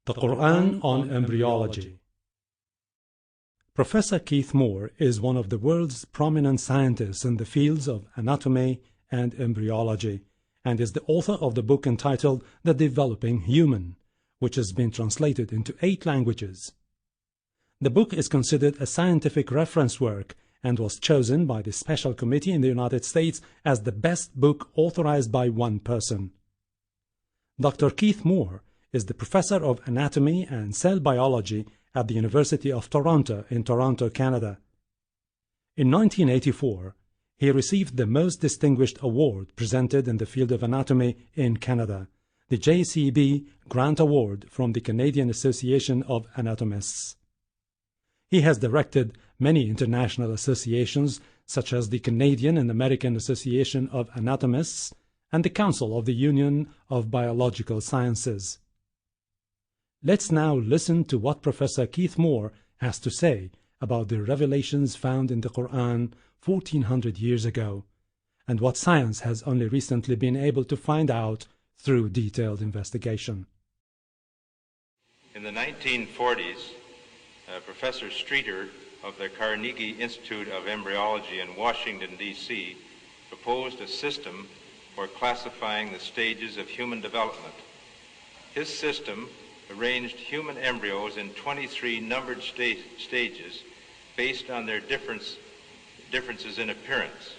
The Quran on Embryology. Professor Keith Moore is one of the world's prominent scientists in the fields of anatomy and embryology, and is the author of the book entitled The Developing Human, which has been translated into 8 languages. The book is considered a scientific reference work and was chosen by the Special Committee in the United States as the best book authorized by one person. Dr. Keith Moore is the professor of anatomy and cell biology at the University of Toronto in Toronto, Canada. In 1984, he received the most distinguished award presented in the field of anatomy in Canada, the JCB Grant Award from the Canadian Association of Anatomists. He has directed many international associations such as the Canadian and American Association of Anatomists and the Council of the Union of Biological Sciences. Let's now listen to what Professor Keith Moore has to say about the revelations found in the Quran 1400 years ago, and what science has only recently been able to find out through detailed investigation. In the 1940s, Professor Streeter of the Carnegie Institute of Embryology in Washington, D.C., proposed a system for classifying the stages of human development. His system arranged human embryos in 23 numbered stages based on their differences in appearance.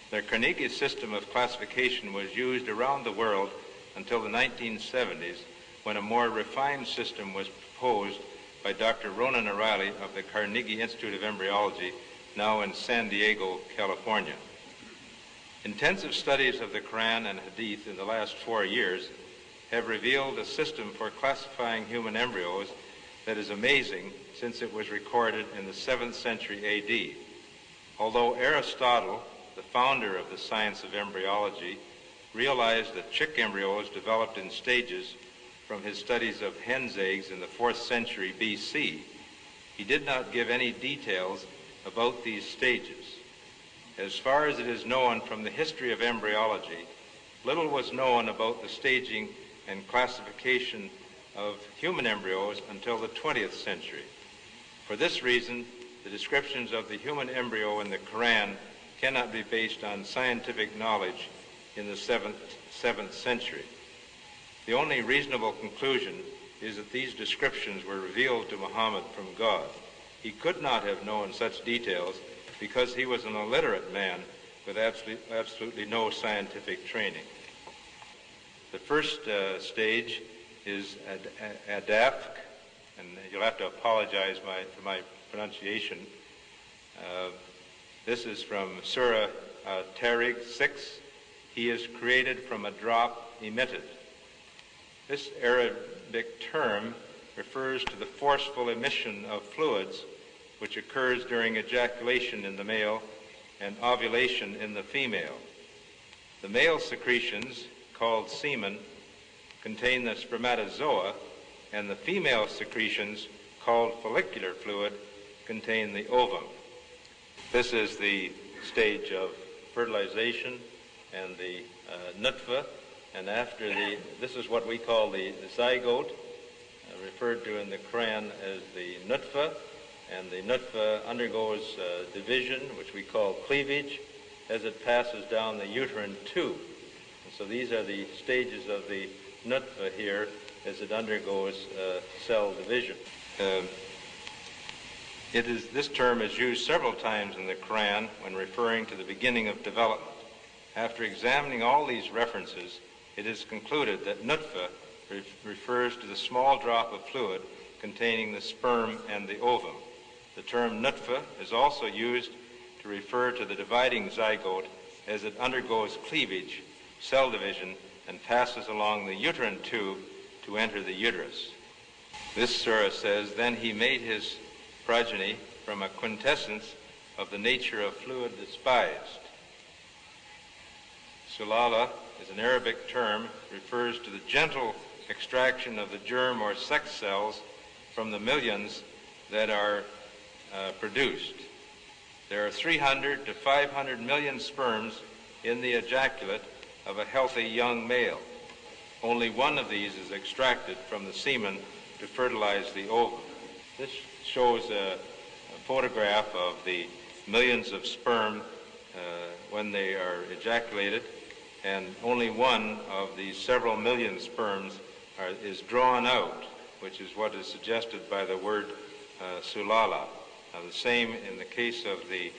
The Carnegie system of classification was used around the world until the 1970s, when a more refined system was proposed by Dr. Ronan O'Reilly of the Carnegie Institute of Embryology, now in San Diego, California. Intensive studies of the Quran and Hadith in the last 4 years have revealed a system for classifying human embryos that is amazing, since it was recorded in the 7th century A.D. Although Aristotle, the founder of the science of embryology, realized that chick embryos developed in stages from his studies of hen's eggs in the 4th century B.C., he did not give any details about these stages. As far as it is known from the history of embryology, little was known about the staging and classification of human embryos until the 20th century. For this reason, the descriptions of the human embryo in the Quran cannot be based on scientific knowledge in the 7th century. The only reasonable conclusion is that these descriptions were revealed to Muhammad from God. He could not have known such details because he was an illiterate man with absolutely no scientific training. The first stage is Adafk, and you'll have to apologize for my pronunciation. This is from Surah Tariq 6. He is created from a drop emitted. This Arabic term refers to the forceful emission of fluids which occurs during ejaculation in the male and ovulation in the female. The male secretions, called semen, contain the spermatozoa, and the female secretions, called follicular fluid, contain the ovum. This is the stage of fertilization and the nutfa, and this is what we call the zygote, referred to in the Quran as the nutfa, and the nutfa undergoes division, which we call cleavage, as it passes down the uterine tube. And so these are the stages of the nutfa here as it undergoes cell division. This term is used several times in the Quran when referring to the beginning of development. After examining all these references, it is concluded that nutfa refers to the small drop of fluid containing the sperm and the ovum. The term nutfa is also used to refer to the dividing zygote as it undergoes cleavage, cell division, and passes along the uterine tube to enter the uterus. This surah says, "Then he made his progeny from a quintessence of the nature of fluid despised." Sulala is an Arabic term, refers to the gentle extraction of the germ or sex cells from the millions that are produced. There are 300 to 500 million sperms in the ejaculate of a healthy young male. Only one of these is extracted from the semen to fertilize the ovum. This shows a photograph of the millions of sperm when they are ejaculated, and only one of the several million sperms is drawn out, which is what is suggested by the word sulala. Now, the same in the case of the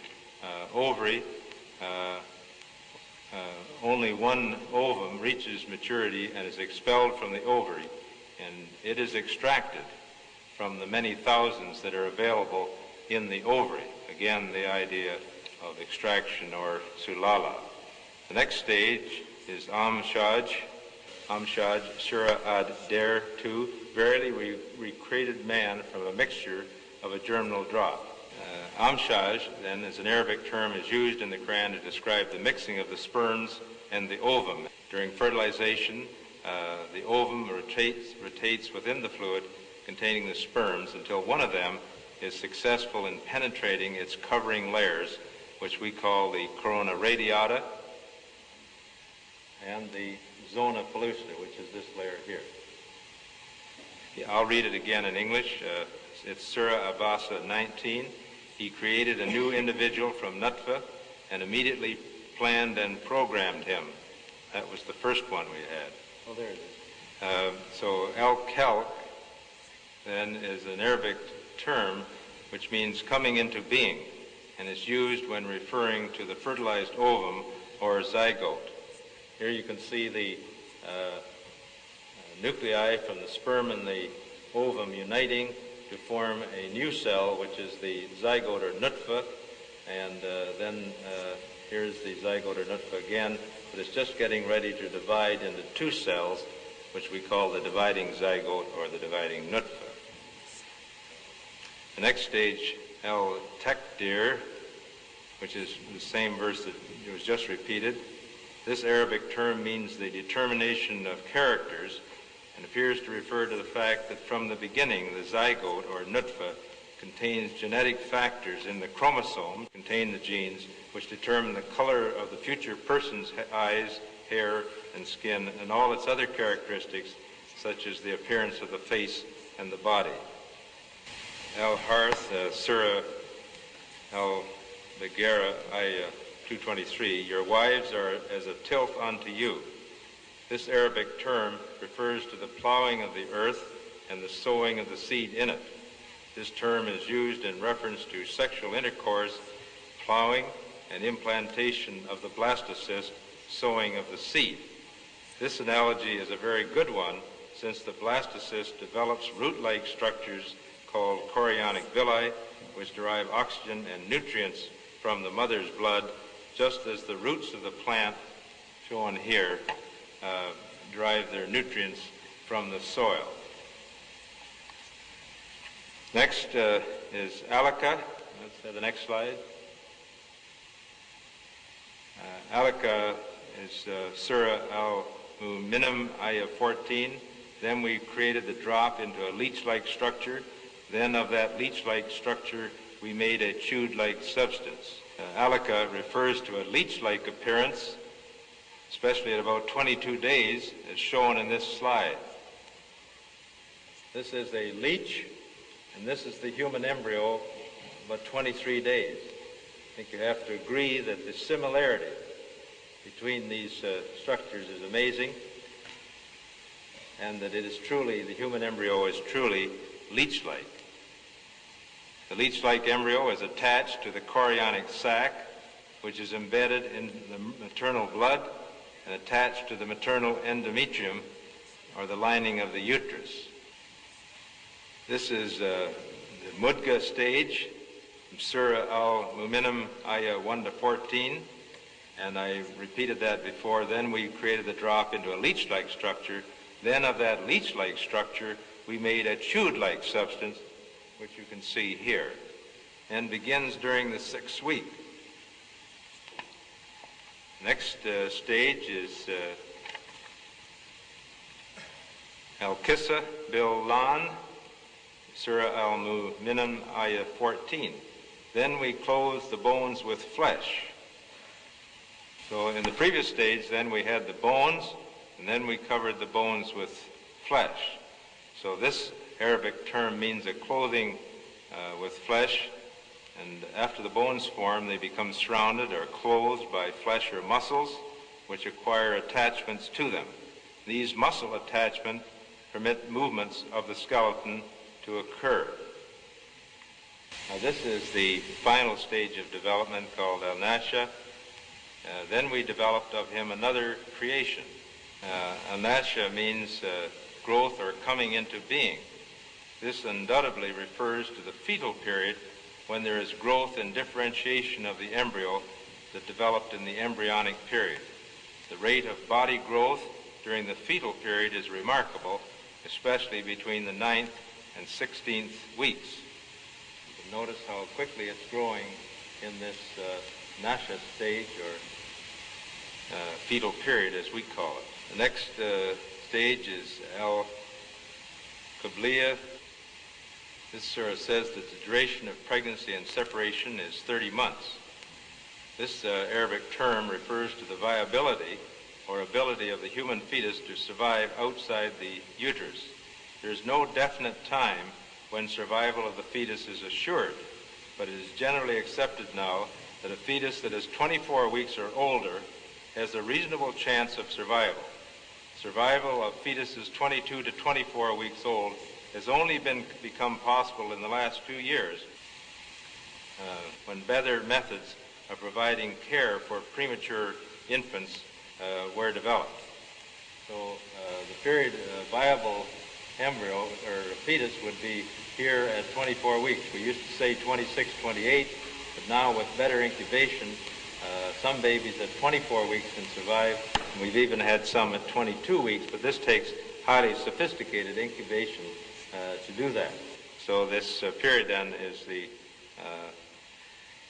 ovary. Only one ovum reaches maturity and is expelled from the ovary, and it is extracted from the many thousands that are available in the ovary. Again, the idea of extraction, or sulala. The next stage is Amshaj, Surah ad Der 2. Verily we created man from a mixture of a germinal drop. Amshaj, then, is an Arabic term, is used in the Quran to describe the mixing of the sperms and the ovum. During fertilization, the ovum rotates within the fluid containing the sperms until one of them is successful in penetrating its covering layers, which we call the corona radiata and the zona pellucida, which is this layer here. I'll read it again in English. It's Surah Abasa 19. He created a new individual from Nutfa and immediately planned and programmed him. That was the first one we had. Oh, there it is. So al-Khalq then is an Arabic term which means coming into being, and is used when referring to the fertilized ovum or zygote. Here you can see the nuclei from the sperm and the ovum uniting to form a new cell, which is the zygote or nutfa, and then here's the zygote or nutfa again, but it's just getting ready to divide into two cells, which we call the dividing zygote or the dividing nutfa. The next stage, al-Takdir, which is the same verse that was just repeated. This Arabic term means the determination of characters, and appears to refer to the fact that from the beginning the zygote or nutfa contains genetic factors in the chromosome, contain the genes which determine the color of the future person's eyes, hair, and skin, and all its other characteristics, such as the appearance of the face and the body. Al-Harth, Surah Al-Bagara, Ayah 223, your wives are as a tilth unto you. This Arabic term refers to the plowing of the earth and the sowing of the seed in it. This term is used in reference to sexual intercourse, plowing, and implantation of the blastocyst, sowing of the seed. This analogy is a very good one, since the blastocyst develops root-like structures called chorionic villi, which derive oxygen and nutrients from the mother's blood, just as the roots of the plant, shown here, derive their nutrients from the soil. Next is Alaka. Let's have the next slide. Alaka is Surah Al-Mu'minun, Ayah 14. Then we created the drop into a leech-like structure. Then of that leech-like structure, we made a chewed-like substance. Alaka refers to a leech-like appearance, especially at about 22 days, as shown in this slide. This is a leech, and this is the human embryo, about 23 days. I think you have to agree that the similarity between these structures is amazing, and that it is truly, the human embryo is truly leech-like. The leech-like embryo is attached to the chorionic sac, which is embedded in the maternal blood and attached to the maternal endometrium, or the lining of the uterus. This is the Mudga stage, from Surah Al-Mu'minun, Ayah 1 to 14, and I repeated that before. Then we created the drop into a leech-like structure. Then of that leech-like structure, we made a chewed-like substance, which you can see here, and begins during the 6th week. Next stage is Al-Kissa Bil-Lan, Surah Al-Mu'minun, Ayah 14. Then we clothe the bones with flesh. So in the previous stage, then we had the bones, and then we covered the bones with flesh. So this Arabic term means a clothing with flesh, and after the bones form, they become surrounded or clothed by flesh or muscles, which acquire attachments to them. These muscle attachments permit movements of the skeleton to occur. Now, this is the final stage of development called al-nasha. Then we developed of him another creation. Al-nasha means growth or coming into being. This undoubtedly refers to the fetal period when there is growth and differentiation of the embryo that developed in the embryonic period. The rate of body growth during the fetal period is remarkable, especially between the 9th and 16th weeks. You can notice how quickly it's growing in this nasha stage, or fetal period as we call it. The next stage is al-qabliya. This says that the duration of pregnancy and separation is 30 months. This Arabic term refers to the viability or ability of the human fetus to survive outside the uterus. There is no definite time when survival of the fetus is assured, but it is generally accepted now that a fetus that is 24 weeks or older has a reasonable chance of survival. Survival of fetuses 22 to 24 weeks old has only become possible in the last 2 years when better methods of providing care for premature infants were developed. So the period viable embryo or fetus would be here at 24 weeks. We used to say 26, 28, but now with better incubation, some babies at 24 weeks can survive, and we've even had some at 22 weeks, but this takes highly sophisticated incubation to do that. So this period then is the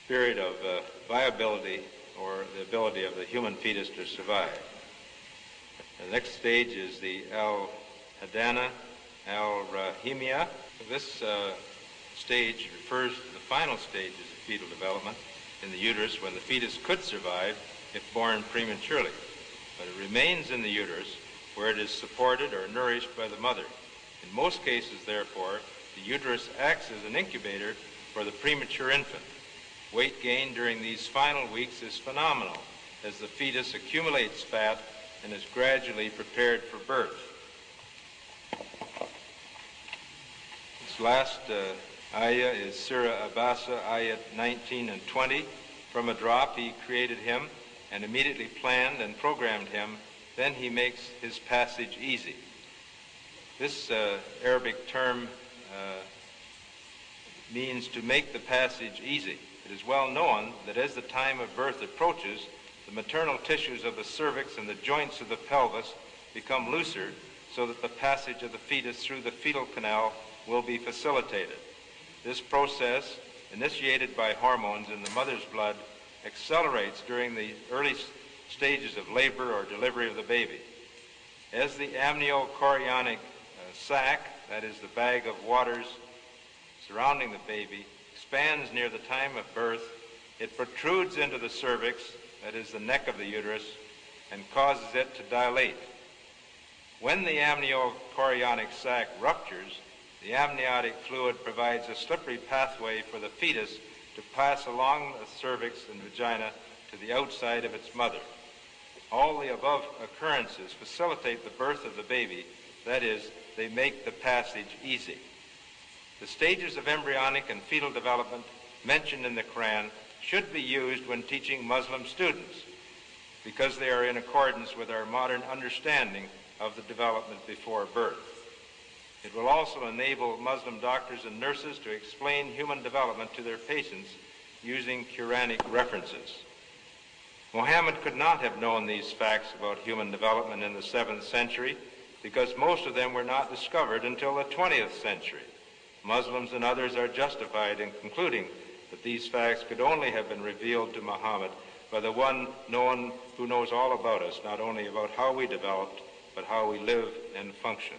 period of viability or the ability of the human fetus to survive. The next stage is the al-hadana, al-rahimia. This stage refers to the final stages of fetal development in the uterus when the fetus could survive if born prematurely, but it remains in the uterus where it is supported or nourished by the mother. In most cases, therefore, the uterus acts as an incubator for the premature infant. Weight gain during these final weeks is phenomenal as the fetus accumulates fat and is gradually prepared for birth. This last ayah is Surah Abasa, ayat 19 and 20. From a drop he created him and immediately planned and programmed him. Then he makes his passage easy. This Arabic term means to make the passage easy. It is well known that as the time of birth approaches, the maternal tissues of the cervix and the joints of the pelvis become looser so that the passage of the fetus through the fetal canal will be facilitated. This process, initiated by hormones in the mother's blood, accelerates during the early stages of labor or delivery of the baby. As the amniochorionic sac, that is the bag of waters surrounding the baby, expands near the time of birth, it protrudes into the cervix, that is the neck of the uterus, and causes it to dilate. When the amniochorionic sac ruptures, the amniotic fluid provides a slippery pathway for the fetus to pass along the cervix and vagina to the outside of its mother. All the above occurrences facilitate the birth of the baby, that is, they make the passage easy. The stages of embryonic and fetal development mentioned in the Quran should be used when teaching Muslim students because they are in accordance with our modern understanding of the development before birth. It will also enable Muslim doctors and nurses to explain human development to their patients using Quranic references. Muhammad could not have known these facts about human development in the 7th century because most of them were not discovered until the 20th century. Muslims and others are justified in concluding that these facts could only have been revealed to Muhammad by the one who knows all about us, not only about how we developed, but how we live and function.